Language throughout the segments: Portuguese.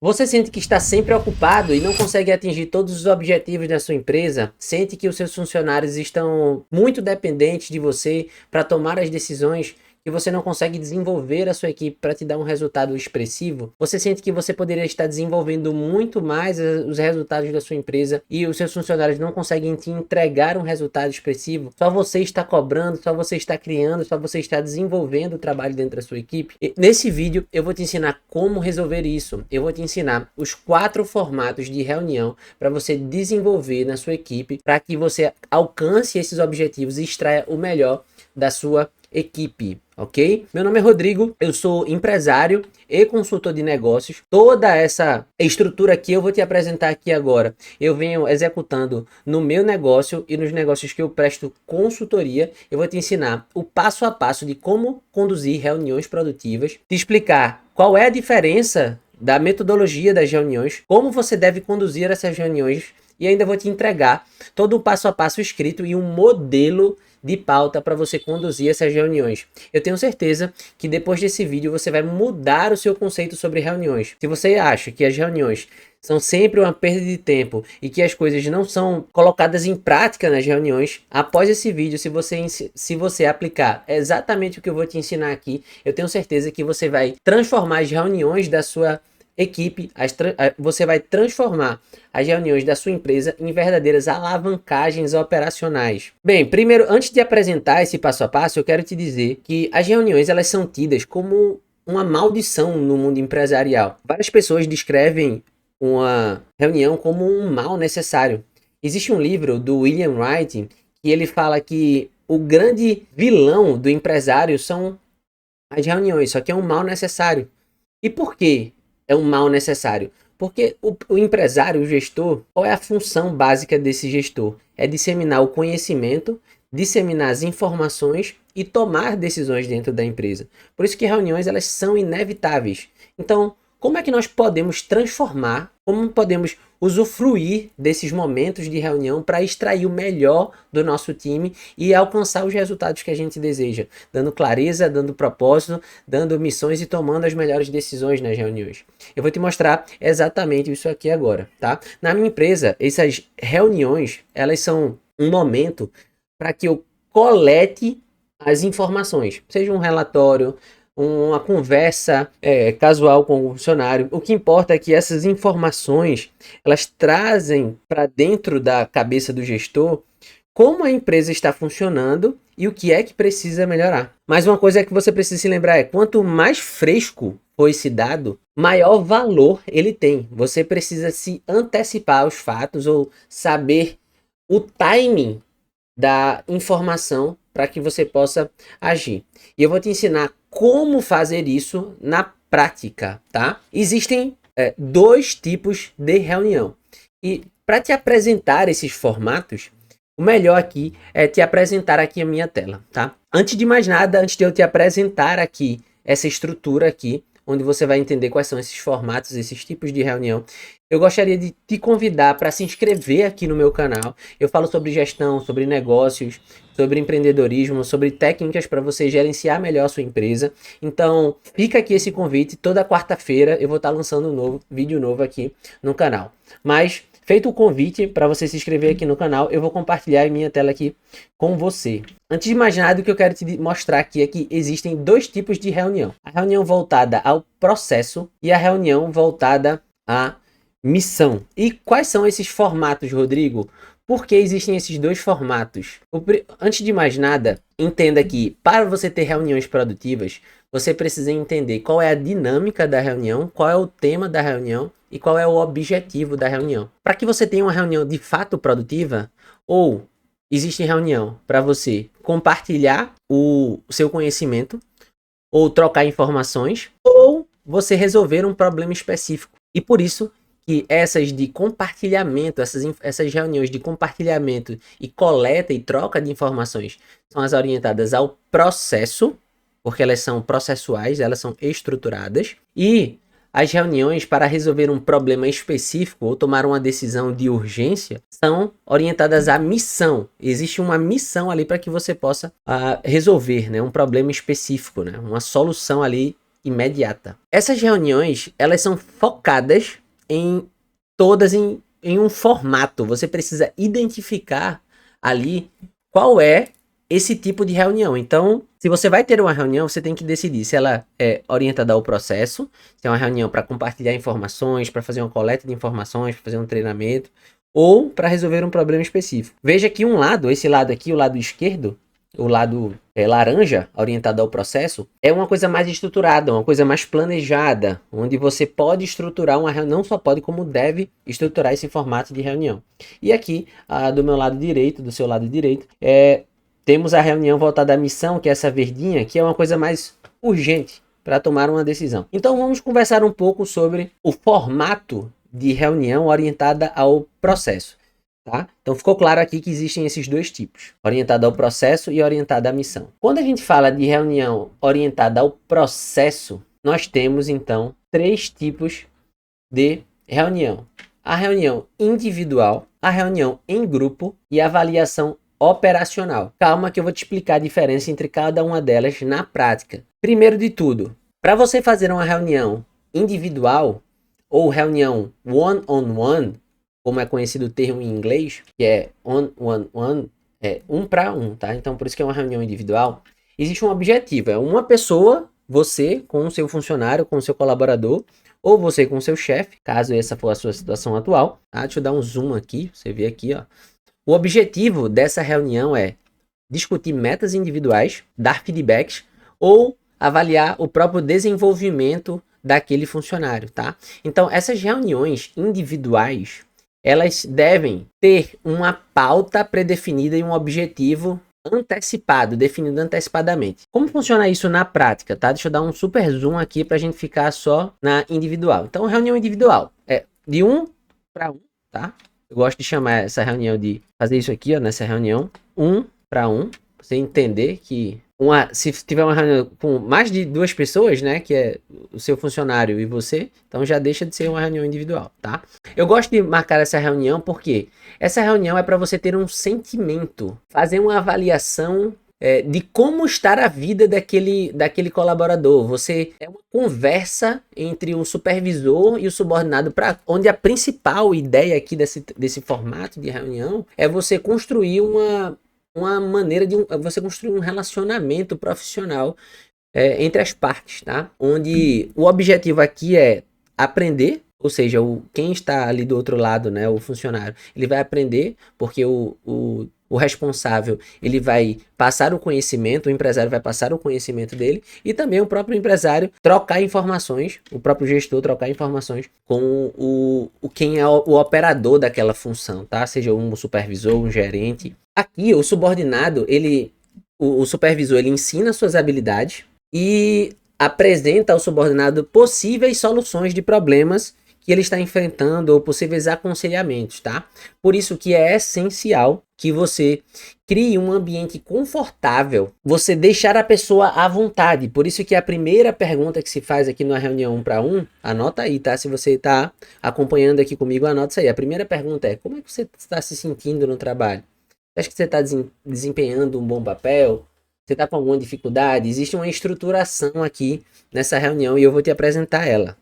Você sente que está sempre ocupado e não consegue atingir todos os objetivos da sua empresa? Sente que os seus funcionários estão muito dependentes de você para tomar as decisões que você não consegue desenvolver a sua equipe para te dar um resultado expressivo? Você sente que você poderia estar desenvolvendo muito mais os resultados da sua empresa e os seus funcionários não conseguem te entregar um resultado expressivo? Só você está cobrando, só você está criando, só você está desenvolvendo o trabalho dentro da sua equipe? E nesse vídeo eu vou te ensinar como resolver isso. Eu vou te ensinar os 4 formatos de reunião para você desenvolver na sua equipe para que você alcance esses objetivos e extraia o melhor da sua equipe, ok? Meu nome é Rodrigo, eu sou empresário e consultor de negócios. Toda essa estrutura aqui eu vou te apresentar aqui agora. Eu venho executando no meu negócio e nos negócios que eu presto consultoria. Eu vou te ensinar o passo a passo de como conduzir reuniões produtivas, te explicar qual é a diferença da metodologia das reuniões, como você deve conduzir essas reuniões e ainda vou te entregar todo o passo a passo escrito e um modelo de pauta para você conduzir essas reuniões. Eu tenho certeza que depois desse vídeo você vai mudar o seu conceito sobre reuniões. Se você acha que as reuniões são sempre uma perda de tempo e que as coisas não são colocadas em prática nas reuniões, após esse vídeo, se você aplicar exatamente o que eu vou te ensinar aqui, eu tenho certeza que você vai transformar as reuniões da sua equipe, você vai transformar as reuniões da sua empresa em verdadeiras alavancagens operacionais. Bem, primeiro, antes de apresentar esse passo a passo, eu quero te dizer que as reuniões elas são tidas como uma maldição no mundo empresarial. Várias pessoas descrevem uma reunião como um mal necessário. Existe um livro do William Wright que ele fala que o grande vilão do empresário são as reuniões, só que é um mal necessário. E por quê? É um mal necessário. Porque o empresário, o gestor, qual é a função básica desse gestor? É disseminar o conhecimento, disseminar as informações e tomar decisões dentro da empresa. Por isso que reuniões elas são inevitáveis. Então, como é que nós podemos transformar, como podemos usufruir desses momentos de reunião para extrair o melhor do nosso time e alcançar os resultados que a gente deseja, dando clareza, dando propósito, dando missões e tomando as melhores decisões nas reuniões. Eu vou te mostrar exatamente isso aqui agora, tá? Na minha empresa, essas reuniões, elas são um momento para que eu colete as informações, seja um relatório, uma conversa casual com o funcionário. O que importa é que essas informações elas trazem para dentro da cabeça do gestor como a empresa está funcionando e o que é que precisa melhorar. Mas uma coisa que você precisa se lembrar é quanto mais fresco for esse dado, maior valor ele tem. Você precisa se antecipar aos fatos ou saber o timing da informação para que você possa agir. E eu vou te ensinar como fazer isso na prática, tá? Existem 2 tipos de reunião. E para te apresentar esses formatos, o melhor aqui é te apresentar aqui a minha tela, tá? Antes de mais nada, antes de eu te apresentar aqui essa estrutura aqui, onde você vai entender quais são esses formatos, esses tipos de reunião, eu gostaria de te convidar para se inscrever aqui no meu canal. Eu falo sobre gestão, sobre negócios, sobre empreendedorismo, sobre técnicas para você gerenciar melhor a sua empresa. Então, fica aqui esse convite. Toda quarta-feira eu vou estar lançando um vídeo novo aqui no canal. Mas, feito o convite para você se inscrever aqui no canal, eu vou compartilhar a minha tela aqui com você. Antes de mais nada, o que eu quero te mostrar aqui é que existem 2 tipos de reunião. A reunião voltada ao processo e a reunião voltada à missão. E quais são esses formatos, Rodrigo? Por que existem esses 2 formatos? Antes de mais nada, entenda que para você ter reuniões produtivas, você precisa entender qual é a dinâmica da reunião, qual é o tema da reunião e qual é o objetivo da reunião. Para que você tenha uma reunião de fato produtiva, ou existe reunião para você compartilhar o seu conhecimento, ou trocar informações, ou você resolver um problema específico. E por isso que essas de compartilhamento, essas reuniões de compartilhamento e coleta e troca de informações são as orientadas ao processo, porque elas são processuais, elas são estruturadas, e as reuniões para resolver um problema específico ou tomar uma decisão de urgência são orientadas à missão. Existe uma missão ali para que você possa resolver, né, um problema específico, né, uma solução ali imediata. Essas reuniões, elas são focadas em em um formato. Você precisa identificar ali qual é esse tipo de reunião. Então, se você vai ter uma reunião, você tem que decidir se ela é orientada ao processo, se é uma reunião para compartilhar informações, para fazer uma coleta de informações, para fazer um treinamento, ou para resolver um problema específico. Veja que esse lado aqui, o lado esquerdo, o lado laranja, orientado ao processo, é uma coisa mais estruturada, uma coisa mais planejada, onde você pode estruturar uma reunião, não só pode, como deve estruturar esse formato de reunião. E aqui, do meu lado direito, do seu lado direito, temos a reunião voltada à missão, que é essa verdinha, que é uma coisa mais urgente para tomar uma decisão. Então vamos conversar um pouco sobre o formato de reunião orientada ao processo. Tá? Então ficou claro aqui que existem esses dois tipos, orientada ao processo e orientada à missão. Quando a gente fala de reunião orientada ao processo, nós temos então 3 tipos de reunião. A reunião individual, a reunião em grupo e a avaliação operacional. Calma que eu vou te explicar a diferença entre cada uma delas na prática. Primeiro de tudo, para você fazer uma reunião individual ou reunião one-on-one, como é conhecido o termo em inglês, que é one-on-one, é um para um, tá? Então, por isso que é uma reunião individual. Existe um objetivo, é uma pessoa, você com o seu funcionário, com o seu colaborador, ou você com o seu chefe, caso essa for a sua situação atual. Tá? Deixa eu dar um zoom aqui, você vê aqui, ó. O objetivo dessa reunião é discutir metas individuais, dar feedbacks ou avaliar o próprio desenvolvimento daquele funcionário, tá? Então, essas reuniões individuais, elas devem ter uma pauta predefinida e um objetivo antecipado, definido antecipadamente. Como funciona isso na prática, tá? Deixa eu dar um super zoom aqui para a gente ficar só na individual. Então, reunião individual é de 1 para 1, tá? Eu gosto de chamar essa reunião de fazer isso aqui, ó, nessa reunião, 1 para 1, você entender que se tiver uma reunião com mais de 2 pessoas, né, que é o seu funcionário e você, então já deixa de ser uma reunião individual, tá? Eu gosto de marcar essa reunião porque essa reunião é para você ter um sentimento, fazer uma avaliação de como está a vida daquele colaborador. É uma conversa entre o supervisor e o subordinado, onde a principal ideia aqui desse formato de reunião é você construir uma maneira você construir um relacionamento profissional entre as partes, tá? Onde o objetivo aqui é aprender, ou seja, quem está ali do outro lado, né, o funcionário, ele vai aprender porque o responsável, ele vai passar o conhecimento, o empresário vai passar o conhecimento dele e também o próprio empresário trocar informações, o próprio gestor trocar informações com quem é o operador daquela função, tá? Seja um supervisor, um gerente. Aqui, o subordinado, o supervisor, ele ensina suas habilidades e apresenta ao subordinado possíveis soluções de problemas que ele está enfrentando ou possíveis aconselhamentos, tá? Por isso que é essencial que você crie um ambiente confortável, você deixar a pessoa à vontade. Por isso que a primeira pergunta que se faz aqui na reunião 1 para 1, anota aí, tá? Se você está acompanhando aqui comigo, anota isso aí. A primeira pergunta é: como é que você está se sentindo no trabalho? Você acha que você está desempenhando um bom papel? Você está com alguma dificuldade? Existe uma estruturação aqui nessa reunião e eu vou te apresentar ela.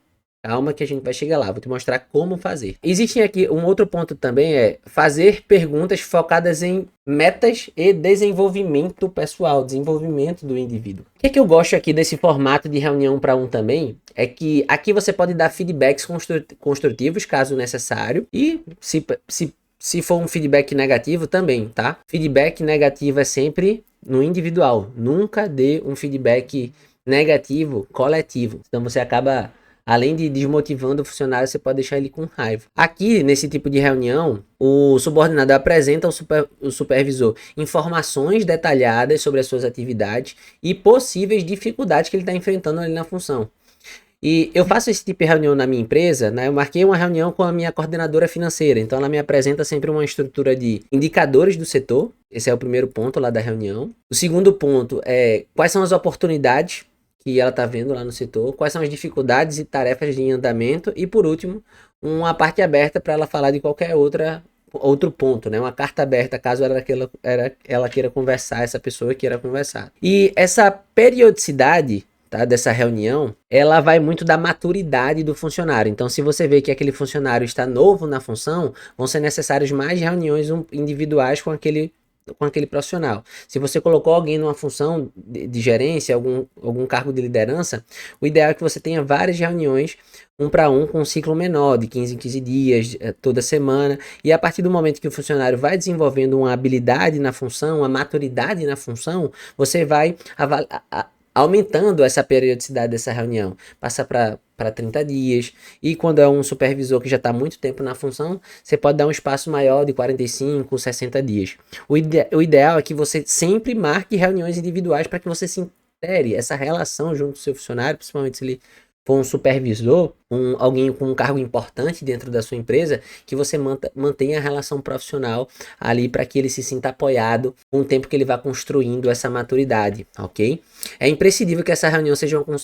Calma que a gente vai chegar lá, vou te mostrar como fazer. Existe aqui um outro ponto também, é fazer perguntas focadas em metas e desenvolvimento pessoal, desenvolvimento do indivíduo. O que eu gosto aqui desse formato de reunião para um também, é que aqui você pode dar feedbacks construtivos, caso necessário, e se for um feedback negativo também, tá? Feedback negativo é sempre no individual, nunca dê um feedback negativo coletivo, então você acaba, além de desmotivando o funcionário, você pode deixar ele com raiva. Aqui, nesse tipo de reunião, o subordinado apresenta ao supervisor informações detalhadas sobre as suas atividades e possíveis dificuldades que ele está enfrentando ali na função. E eu faço esse tipo de reunião na minha empresa, né? Eu marquei uma reunião com a minha coordenadora financeira, então ela me apresenta sempre uma estrutura de indicadores do setor. Esse é o primeiro ponto lá da reunião. O segundo ponto é quais são as oportunidades que ela está vendo lá no setor, quais são as dificuldades e tarefas em andamento, e por último, uma parte aberta para ela falar de qualquer outro ponto, né? Uma carta aberta, caso ela queira conversar, essa pessoa queira conversar. E essa periodicidade tá, dessa reunião, ela vai muito da maturidade do funcionário. Então, se você vê que aquele funcionário está novo na função, vão ser necessárias mais reuniões individuais com aquele profissional. Se você colocou alguém numa função de gerência, algum cargo de liderança, o ideal é que você tenha várias reuniões, um para um, com um ciclo menor, de 15 em 15 dias, toda semana. E a partir do momento que o funcionário vai desenvolvendo uma habilidade na função, uma maturidade na função, você vai aumentando essa periodicidade dessa reunião. Passa para 30 dias. E quando é um supervisor que já está há muito tempo na função, você pode dar um espaço maior de 45, 60 dias. O ideal é que você sempre marque reuniões individuais para que você se intere essa relação junto do seu funcionário, principalmente se ele for um supervisor, alguém com um cargo importante dentro da sua empresa, que você mantenha a relação profissional ali para que ele se sinta apoiado com o tempo que ele vai construindo essa maturidade, ok? É imprescindível que essa reunião seja uma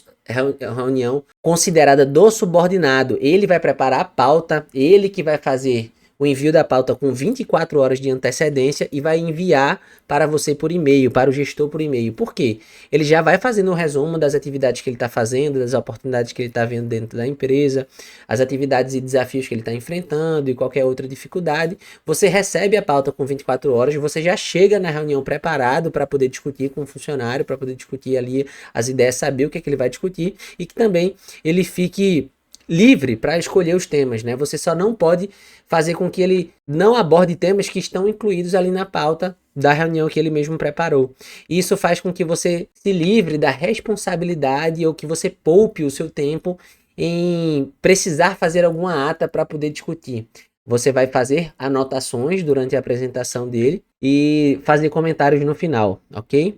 reunião considerada do subordinado. Ele vai preparar a pauta, ele que vai fazer o envio da pauta com 24 horas de antecedência e vai enviar para você por e-mail, para o gestor por e-mail. Por quê? Ele já vai fazendo um resumo das atividades que ele está fazendo, das oportunidades que ele está vendo dentro da empresa, as atividades e desafios que ele está enfrentando e qualquer outra dificuldade. Você recebe a pauta com 24 horas, você já chega na reunião preparado para poder discutir com o funcionário, para poder discutir ali as ideias, saber o que é que ele vai discutir e que também ele fique livre para escolher os temas, né? Você só não pode fazer com que ele não aborde temas que estão incluídos ali na pauta da reunião que ele mesmo preparou. Isso faz com que você se livre da responsabilidade ou que você poupe o seu tempo em precisar fazer alguma ata para poder discutir. Você vai fazer anotações durante a apresentação dele e fazer comentários no final, ok?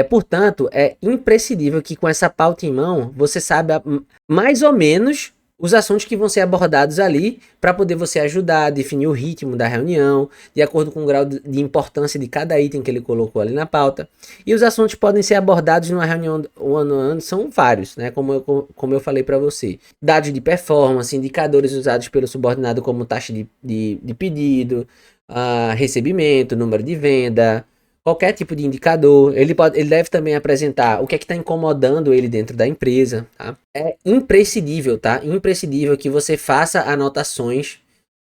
Portanto, é imprescindível que com essa pauta em mão, você saiba mais ou menos os assuntos que vão ser abordados ali para poder você ajudar a definir o ritmo da reunião, de acordo com o grau de importância de cada item que ele colocou ali na pauta. E os assuntos podem ser abordados numa reunião ano a ano, são vários, né? Como eu falei para você. Dados de performance, indicadores usados pelo subordinado como taxa de pedido, recebimento, número de venda, qualquer tipo de indicador. Ele deve também apresentar o que é que está incomodando ele dentro da empresa, tá? É imprescindível, tá? Imprescindível que você faça anotações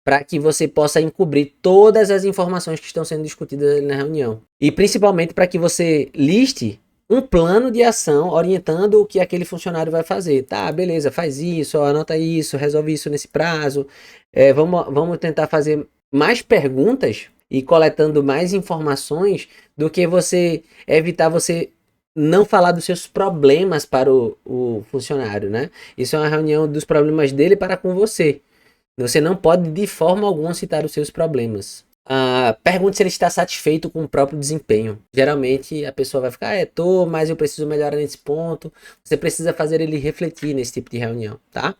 para que você possa encobrir todas as informações que estão sendo discutidas na reunião. E principalmente para que você liste um plano de ação orientando o que aquele funcionário vai fazer. Tá, beleza, faz isso, anota isso, resolve isso nesse prazo. Vamos tentar fazer mais perguntas e coletando mais informações do que você evitar você não falar dos seus problemas para o funcionário, né? Isso é uma reunião dos problemas dele para com você. Você não pode de forma alguma citar os seus problemas. Pergunte se ele está satisfeito com o próprio desempenho. Geralmente a pessoa vai ficar, mas eu preciso melhorar nesse ponto. Você precisa fazer ele refletir nesse tipo de reunião, tá?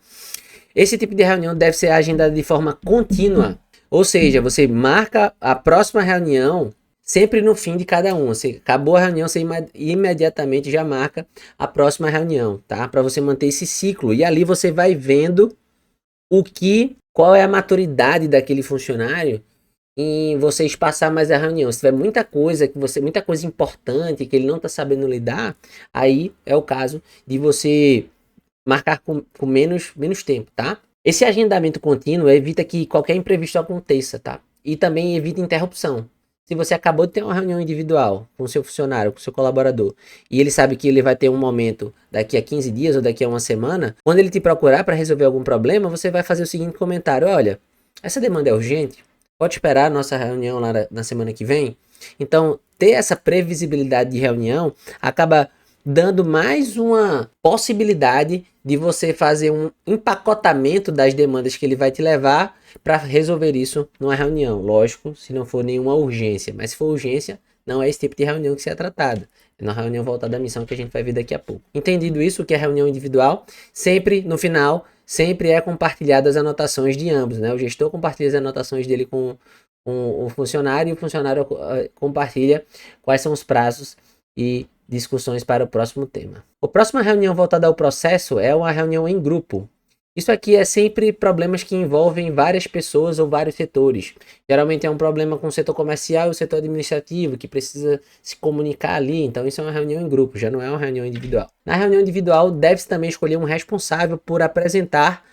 Esse tipo de reunião deve ser agendada de forma contínua. Ou seja, você marca a próxima reunião sempre no fim de cada uma. Você acabou a reunião, você imediatamente já marca a próxima reunião, tá? Para você manter esse ciclo. E ali você vai vendo qual é a maturidade daquele funcionário em você espaçar mais a reunião. Se tiver muita coisa importante que ele não está sabendo lidar, aí é o caso de você marcar com menos tempo, tá? Esse agendamento contínuo evita que qualquer imprevisto aconteça, tá? E também evita interrupção. Se você acabou de ter uma reunião individual com o seu funcionário, com o seu colaborador, e ele sabe que ele vai ter um momento daqui a 15 dias ou daqui a uma semana, quando ele te procurar para resolver algum problema, você vai fazer o seguinte comentário: olha, essa demanda é urgente, pode esperar a nossa reunião lá na semana que vem? Então, ter essa previsibilidade de reunião acaba dando mais uma possibilidade de você fazer um empacotamento das demandas que ele vai te levar para resolver isso numa reunião. Lógico, se não for nenhuma urgência, mas se for urgência, não é esse tipo de reunião que será tratada. É uma reunião voltada à missão que a gente vai ver daqui a pouco. Entendido isso, que é reunião individual, sempre no final, sempre é compartilhado as anotações de ambos, né? O gestor compartilha as anotações dele com o funcionário e o funcionário compartilha quais são os prazos e discussões para o próximo tema. A próxima reunião voltada ao processo é uma reunião em grupo. Isso aqui é sempre problemas que envolvem várias pessoas ou vários setores. Geralmente é um problema com o setor comercial e o setor administrativo, que precisa se comunicar ali. Então isso é uma reunião em grupo, já não é uma reunião individual. Na reunião individual, deve-se também escolher um responsável por apresentar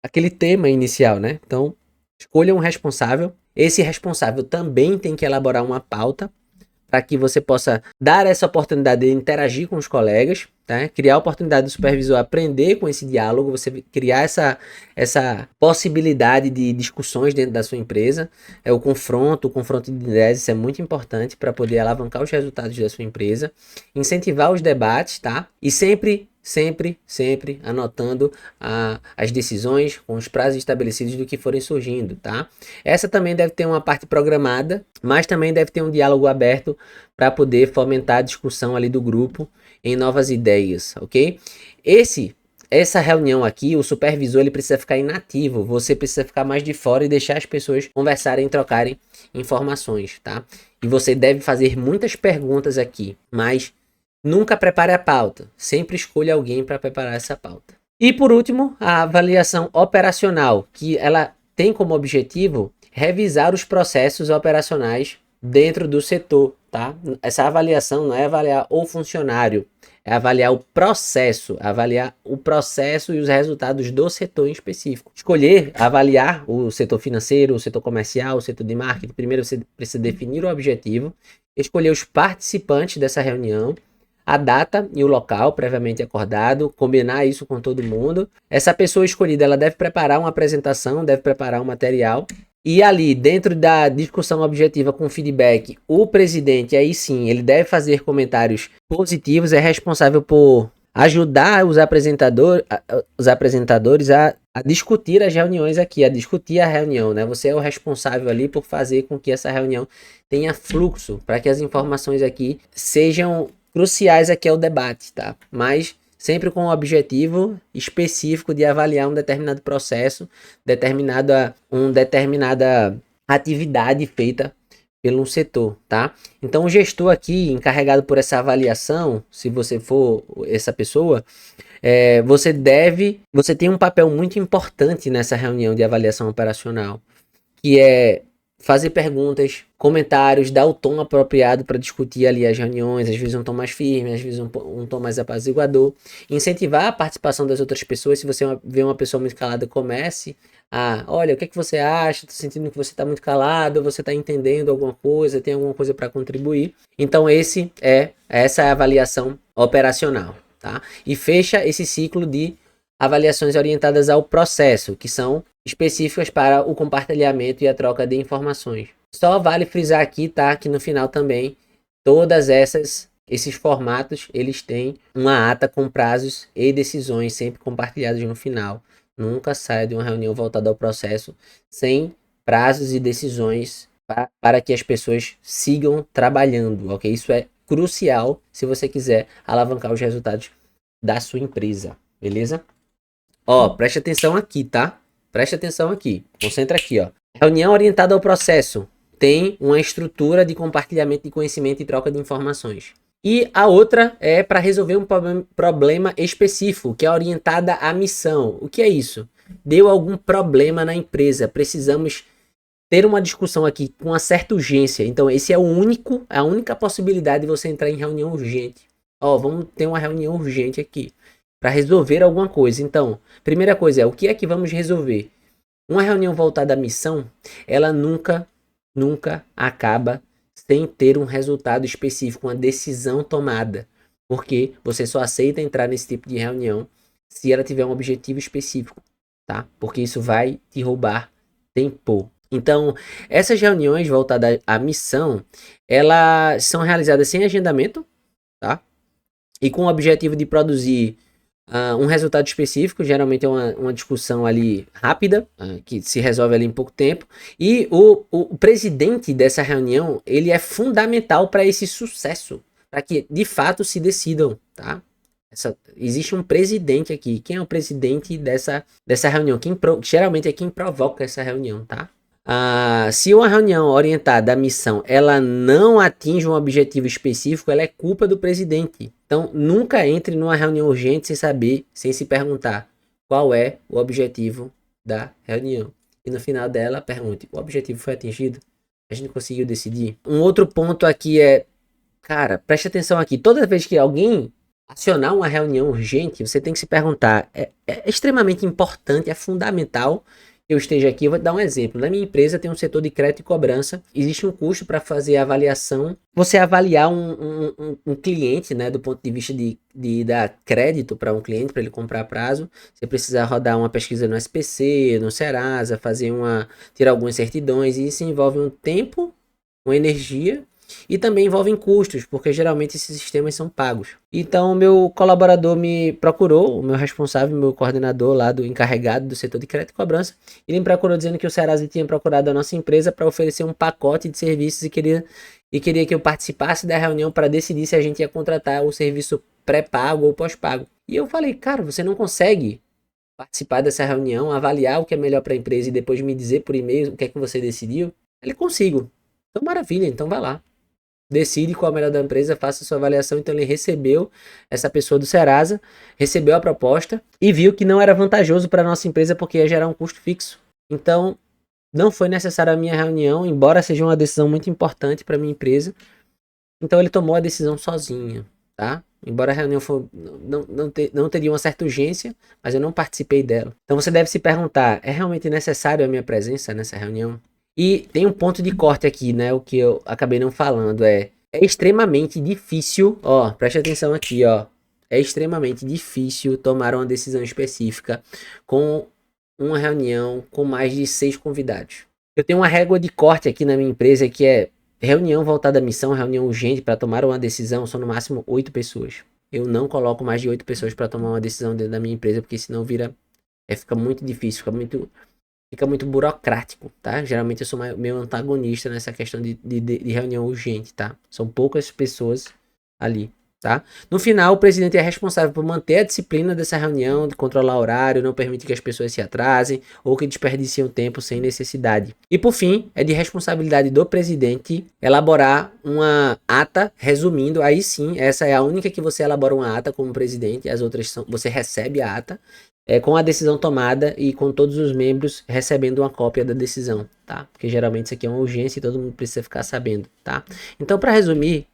aquele tema inicial, né? Então, escolha um responsável. Esse responsável também tem que elaborar uma pauta para que você possa dar essa oportunidade de interagir com os colegas, tá? Criar a oportunidade do supervisor aprender com esse diálogo, você criar essa possibilidade de discussões dentro da sua empresa, o confronto de ideias, isso é muito importante para poder alavancar os resultados da sua empresa, incentivar os debates, tá? E sempre anotando as decisões com os prazos estabelecidos do que forem surgindo, tá? Essa também deve ter uma parte programada, mas também deve ter um diálogo aberto para poder fomentar a discussão ali do grupo em novas ideias, ok? Essa reunião aqui, o supervisor ele precisa ficar inativo, você precisa ficar mais de fora e deixar as pessoas conversarem, trocarem informações, tá? E você deve fazer muitas perguntas aqui, mas nunca prepare a pauta, sempre escolha alguém para preparar essa pauta. E por último, a avaliação operacional, que ela tem como objetivo revisar os processos operacionais dentro do setor, tá? Essa avaliação não é avaliar o funcionário, é avaliar o processo e os resultados do setor em específico. Avaliar o setor financeiro, o setor comercial, o setor de marketing. Primeiro você precisa definir o objetivo, escolher os participantes dessa reunião, a data e o local previamente acordado, combinar isso com todo mundo. Essa pessoa escolhida, ela deve preparar uma apresentação, deve preparar um material. E ali, dentro da discussão objetiva com feedback, o presidente, aí sim, ele deve fazer comentários positivos, é responsável por ajudar os apresentadores a discutir as reuniões aqui, a discutir a reunião, né? Você é o responsável ali por fazer com que essa reunião tenha fluxo, para que as informações aqui sejam cruciais aqui ao debate, tá? Mas sempre com o objetivo específico de avaliar um determinado processo, determinada atividade feita pelo setor, tá? Então o gestor aqui, encarregado por essa avaliação, se você for essa pessoa, você tem um papel muito importante nessa reunião de avaliação operacional, que é fazer perguntas, comentários, dar o tom apropriado para discutir ali as reuniões, às vezes um tom mais firme, às vezes um tom mais apaziguador, incentivar a participação das outras pessoas. Se você vê uma pessoa muito calada, comece olha, o que é que você acha? Tô sentindo que você está muito calado, você está entendendo alguma coisa, tem alguma coisa para contribuir. Então essa é a avaliação operacional, tá? E fecha esse ciclo de avaliações orientadas ao processo, que são específicas para o compartilhamento e a troca de informações. Só vale frisar aqui, tá, que no final também todas esses formatos, eles têm uma ata com prazos e decisões sempre compartilhados no final. Nunca saia de uma reunião voltada ao processo sem prazos e decisões para que as pessoas sigam trabalhando, ok? Isso é crucial se você quiser alavancar os resultados da sua empresa, beleza? Preste atenção aqui, tá? Preste atenção aqui. Concentra aqui, ó. Reunião orientada ao processo tem uma estrutura de compartilhamento de conhecimento e troca de informações. E a outra é para resolver um problema específico, que é orientada à missão. O que é isso? Deu algum problema na empresa, precisamos ter uma discussão aqui com uma certa urgência. Então, esse é a única possibilidade de você entrar em reunião urgente. Vamos ter uma reunião urgente aqui para resolver alguma coisa. Então, primeira coisa é, o que é que vamos resolver? Uma reunião voltada à missão, ela nunca acaba sem ter um resultado específico, uma decisão tomada. Porque você só aceita entrar nesse tipo de reunião se ela tiver um objetivo específico, tá? Porque isso vai te roubar tempo. Então, essas reuniões voltadas à missão, elas são realizadas sem agendamento, tá? E com o objetivo de produzir um resultado específico, geralmente é uma discussão ali rápida, que se resolve ali em pouco tempo, e o presidente dessa reunião, ele é fundamental para esse sucesso, para que de fato se decidam, tá? Existe um presidente aqui. Quem é o presidente dessa reunião? Geralmente é quem provoca essa reunião, tá? Se uma reunião orientada à missão, ela não atinge um objetivo específico, ela é culpa do presidente. Então, nunca entre numa reunião urgente sem saber, sem se perguntar qual é o objetivo da reunião. E no final dela, pergunte, o objetivo foi atingido? A gente conseguiu decidir? Um outro ponto aqui é, cara, preste atenção aqui, toda vez que alguém acionar uma reunião urgente, você tem que se perguntar, é extremamente importante, é fundamental que eu esteja aqui. Eu vou te dar um exemplo. Na minha empresa tem um setor de crédito e cobrança, existe um custo para fazer a avaliação. Você avaliar um cliente, né, do ponto de vista de dar crédito para um cliente, para ele comprar a prazo, você precisa rodar uma pesquisa no SPC, no Serasa, tirar algumas certidões, e isso envolve um tempo, uma energia, e também envolvem custos, porque geralmente esses sistemas são pagos. Então, o meu colaborador me procurou, o meu responsável, meu coordenador lá do encarregado do setor de crédito e cobrança, ele me procurou dizendo que o Serasa tinha procurado a nossa empresa para oferecer um pacote de serviços e queria que eu participasse da reunião para decidir se a gente ia contratar o serviço pré-pago ou pós-pago. E eu falei, cara, você não consegue participar dessa reunião, avaliar o que é melhor para a empresa e depois me dizer por e-mail o que é que você decidiu? Ele, consigo. Então, maravilha, então vai lá. Decide qual é o melhor da empresa, faça sua avaliação. Então ele recebeu, essa pessoa do Serasa, recebeu a proposta e viu que não era vantajoso para a nossa empresa porque ia gerar um custo fixo. Então não foi necessária a minha reunião, embora seja uma decisão muito importante para a minha empresa. Então ele tomou a decisão sozinho, tá? Embora a reunião não teria uma certa urgência, mas eu não participei dela. Então você deve se perguntar, é realmente necessário a minha presença nessa reunião? E tem um ponto de corte aqui, né? O que eu acabei não falando é extremamente difícil, ó, preste atenção aqui, ó. É extremamente difícil tomar uma decisão específica com uma reunião com mais de 6 convidados. Eu tenho uma régua de corte aqui na minha empresa que é reunião voltada à missão, reunião urgente para tomar uma decisão, são no máximo 8 pessoas. Eu não coloco mais de 8 pessoas para tomar uma decisão dentro da minha empresa, porque senão fica muito difícil, fica muito burocrático, tá? Geralmente eu sou meio antagonista nessa questão de reunião urgente, tá? São poucas pessoas ali, tá? No final, o presidente é responsável por manter a disciplina dessa reunião, de controlar o horário, não permitir que as pessoas se atrasem ou que desperdiciem tempo sem necessidade. E por fim, é de responsabilidade do presidente elaborar uma ata, resumindo, aí sim, essa é a única que você elabora uma ata como presidente, as outras você recebe a ata, com a decisão tomada e com todos os membros recebendo uma cópia da decisão, tá? Porque geralmente isso aqui é uma urgência e todo mundo precisa ficar sabendo, tá? Então, para resumir,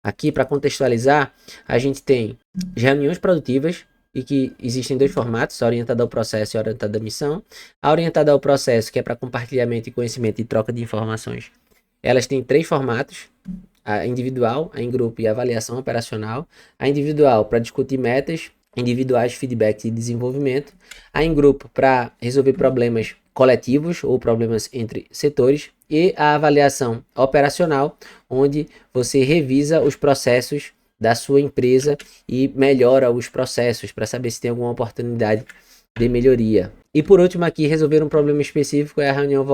aqui para contextualizar, a gente tem reuniões produtivas e que existem 2 formatos, a orientada ao processo e a orientada à missão. A orientada ao processo, que é para compartilhamento de conhecimento e troca de informações, elas têm 3 formatos, a individual, a em grupo e a avaliação operacional. A individual para discutir metas individuais, feedback e desenvolvimento. A em grupo para resolver problemas coletivos ou problemas entre setores. E a avaliação operacional, onde você revisa os processos da sua empresa e melhora os processos para saber se tem alguma oportunidade de melhoria. E por último aqui, resolver um problema específico é a reunião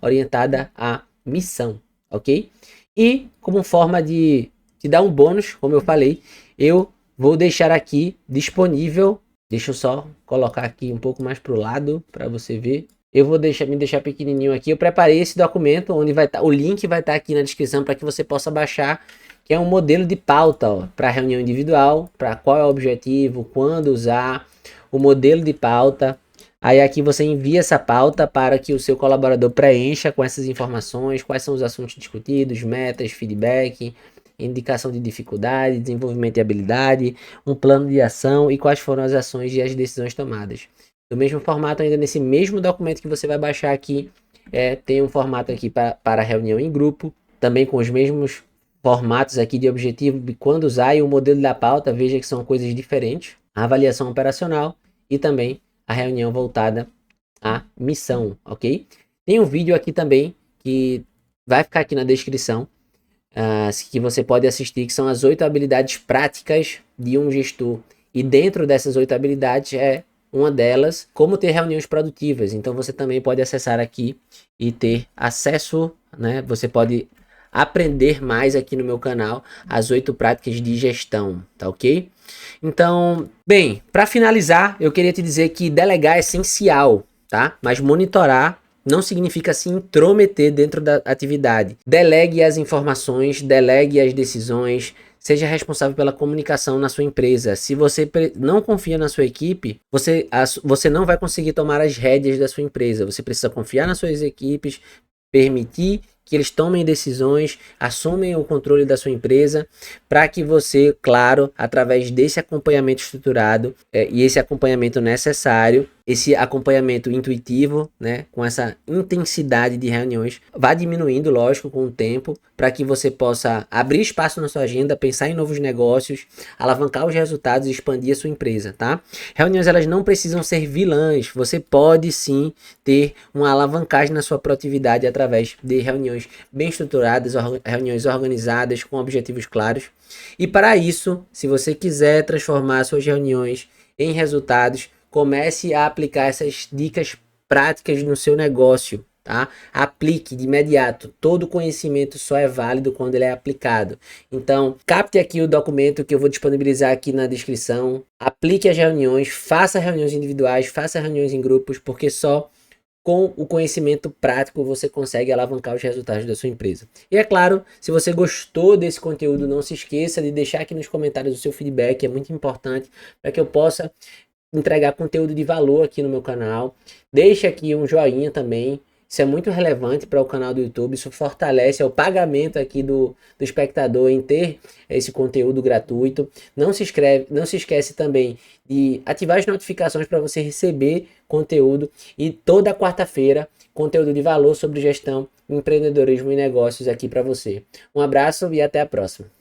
orientada à missão, ok? E como forma de te dar um bônus, como eu falei, eu vou deixar aqui disponível, deixa eu só colocar aqui um pouco mais para o lado para você ver. Eu vou me deixar pequenininho aqui. Eu preparei esse documento onde vai estar, o link vai estar aqui na descrição para que você possa baixar, que é um modelo de pauta para reunião individual, para qual é o objetivo, quando usar, o modelo de pauta. Aí aqui você envia essa pauta para que o seu colaborador preencha com essas informações, quais são os assuntos discutidos, metas, feedback, indicação de dificuldade, desenvolvimento de habilidade, um plano de ação e quais foram as ações e as decisões tomadas. Do mesmo formato, ainda nesse mesmo documento que você vai baixar aqui, tem um formato aqui para reunião em grupo, também com os mesmos formatos aqui de objetivo, de quando usar, e o modelo da pauta, veja que são coisas diferentes, a avaliação operacional e também a reunião voltada à missão, ok? Tem um vídeo aqui também que vai ficar aqui na descrição, que você pode assistir, que são as 8 habilidades práticas de um gestor. E dentro dessas 8 habilidades uma delas, como ter reuniões produtivas. Então você também pode acessar aqui e ter acesso, né? Você pode aprender mais aqui no meu canal as 8 práticas de gestão, tá ok? Então, bem, para finalizar, eu queria te dizer que delegar é essencial, tá? Mas monitorar não significa se intrometer dentro da atividade. Delegue as informações, delegue as decisões, seja responsável pela comunicação na sua empresa. Se você não confia na sua equipe, você não vai conseguir tomar as rédeas da sua empresa. Você precisa confiar nas suas equipes, permitir que eles tomem decisões, assumem o controle da sua empresa, para que você, claro, através desse acompanhamento estruturado e esse acompanhamento necessário, esse acompanhamento intuitivo, né, com essa intensidade de reuniões, vá diminuindo, lógico, com o tempo, para que você possa abrir espaço na sua agenda, pensar em novos negócios, alavancar os resultados e expandir a sua empresa, tá? Reuniões, elas não precisam ser vilãs, você pode sim ter uma alavancagem na sua produtividade através de reuniões bem estruturadas, reuniões organizadas, com objetivos claros. E para isso, se você quiser transformar suas reuniões em resultados, comece a aplicar essas dicas práticas no seu negócio, tá? Aplique de imediato. Todo conhecimento só é válido quando ele é aplicado. Então, capte aqui o documento que eu vou disponibilizar aqui na descrição. Aplique as reuniões, faça reuniões individuais, faça reuniões em grupos, porque só com o conhecimento prático você consegue alavancar os resultados da sua empresa. E é claro, se você gostou desse conteúdo, não se esqueça de deixar aqui nos comentários o seu feedback, é muito importante para que eu possa entregar conteúdo de valor aqui no meu canal. Deixa aqui um joinha também, isso é muito relevante para o canal do YouTube, isso fortalece o pagamento aqui do espectador em ter esse conteúdo gratuito. Não se esquece também de ativar as notificações para você receber conteúdo, e toda quarta-feira conteúdo de valor sobre gestão, empreendedorismo e negócios aqui para você. Um abraço e até a próxima.